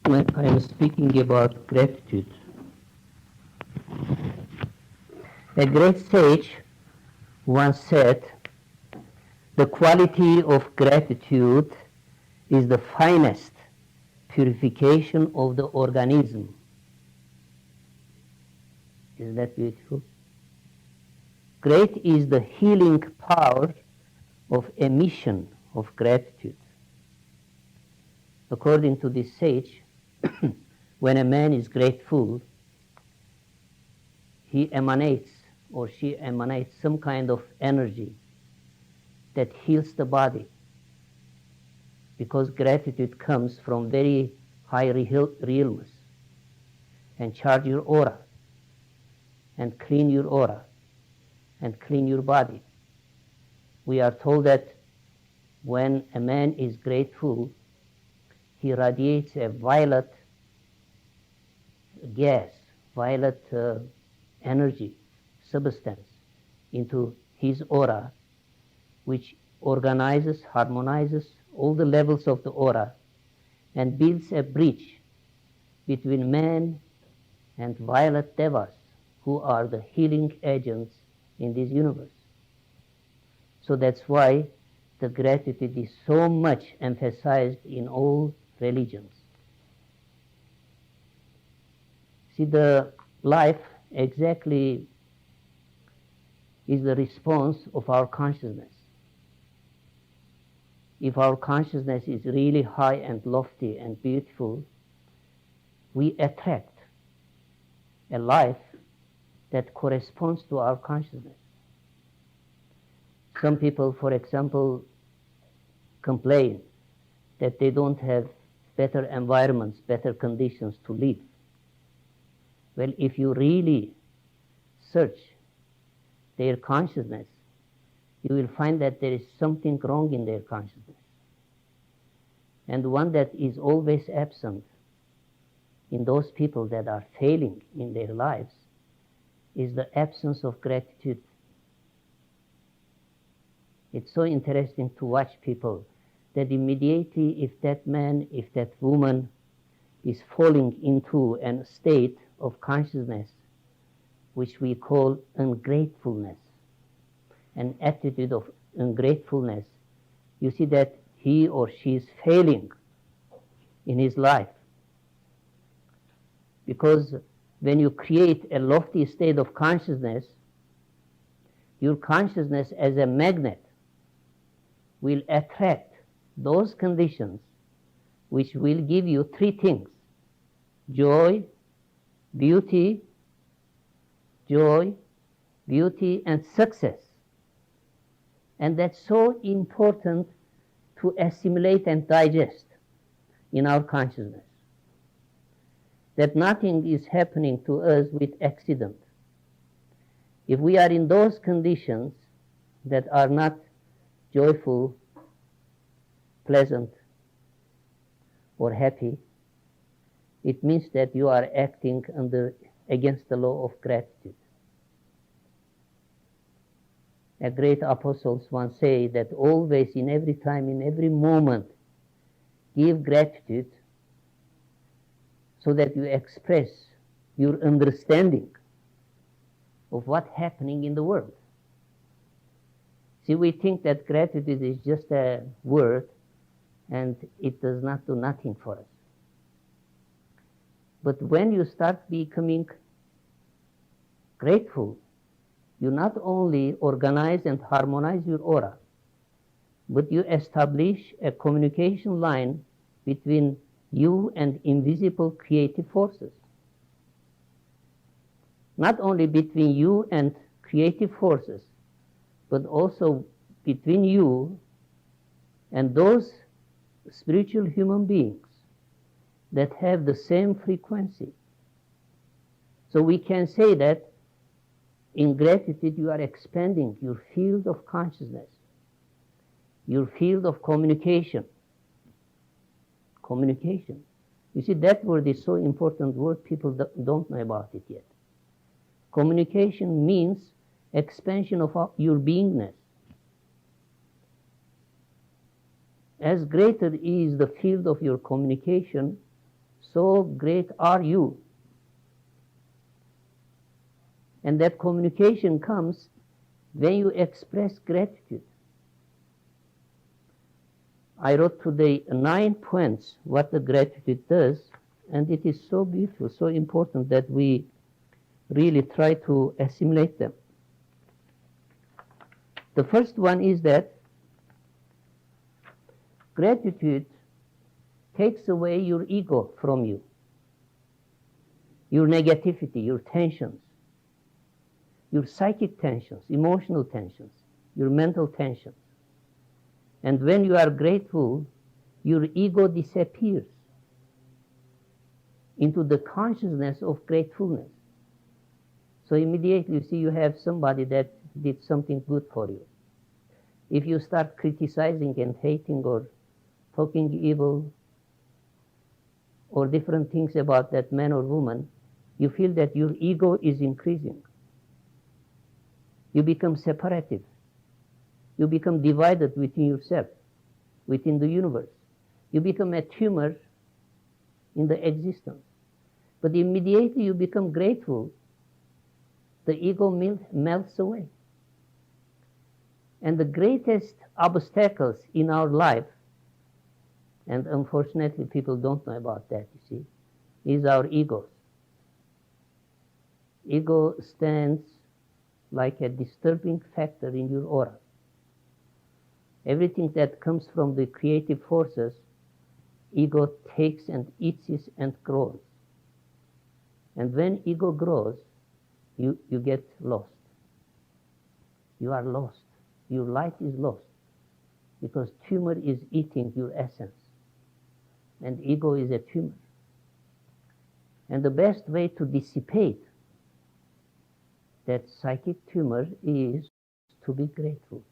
when I am speaking about gratitude. A great sage once said, "The quality of gratitude is the finest purification of the organism." Isn't that beautiful? Great is the healing power of emission of gratitude. According to this sage, when a man is grateful, he emanates or she emanates some kind of energy that heals the body, because gratitude comes from very high realms and charge your aura and clean your aura and clean your body. We are told that when a man is grateful, he radiates a violet gas, violet energy, substance into his aura, which organizes, harmonizes all the levels of the aura and builds a bridge between man and violet devas, who are the healing agents in this universe. So that's why the gratitude is so much emphasized in all religions. See, the life exactly is the response of our consciousness. If our consciousness is really high and lofty and beautiful, we attract a life that corresponds to our consciousness. Some people, for example, complain that they don't have better environments, better conditions to live. Well, if you really search their consciousness, you will find that there is something wrong in their consciousness. And one that is always absent in those people that are failing in their lives is the absence of gratitude. It's so interesting to watch people that immediately if that man, if that woman is falling into a state of consciousness which we call ungratefulness, an attitude of ungratefulness, you see that he or she is failing in his life. Because when you create a lofty state of consciousness, your consciousness as a magnet will attract those conditions which will give you three things: joy, beauty, and success. And that's so important to assimilate and digest in our consciousness, that nothing is happening to us with accident. If we are in those conditions that are not joyful, pleasant, or happy, it means that you are acting against the law of gratitude. A great apostles once say that always, in every time, in every moment, give gratitude so that you express your understanding of what's happening in the world. See, we think that gratitude is just a word and it does not do nothing for us. But when you start becoming grateful, you not only organize and harmonize your aura, but you establish a communication line between you and invisible creative forces. Not only between you and creative forces, but also between you and those spiritual human beings that have the same frequency. So we can say that in gratitude you are expanding your field of consciousness, your field of communication. Communication. You see, that word is so important word, people don't know about it yet. Communication means expansion of your beingness. As greater is the field of your communication, so great are you. And that communication comes when you express gratitude. I wrote today 9 points what the gratitude does, and it is so beautiful, so important that we really try to assimilate them. The first one is that gratitude takes away your ego from you, your negativity, your tensions, your psychic tensions, emotional tensions, your mental tensions. And when you are grateful, your ego disappears into the consciousness of gratefulness. So immediately you see you have somebody that did something good for you. If you start criticizing and hating or talking evil or different things about that man or woman, you feel that your ego is increasing. You become separative. You become divided within yourself, within the universe. You become a tumor in the existence. But immediately you become grateful, the ego melts away. And the greatest obstacles in our life, and unfortunately people don't know about that, you see, is our egos. Ego stands like a disturbing factor in your aura. Everything that comes from the creative forces, ego takes and eats it and grows. And when ego grows, you get lost. You are lost. Your light is lost because tumor is eating your essence. And ego is a tumor. And the best way to dissipate that psychic tumor is to be grateful.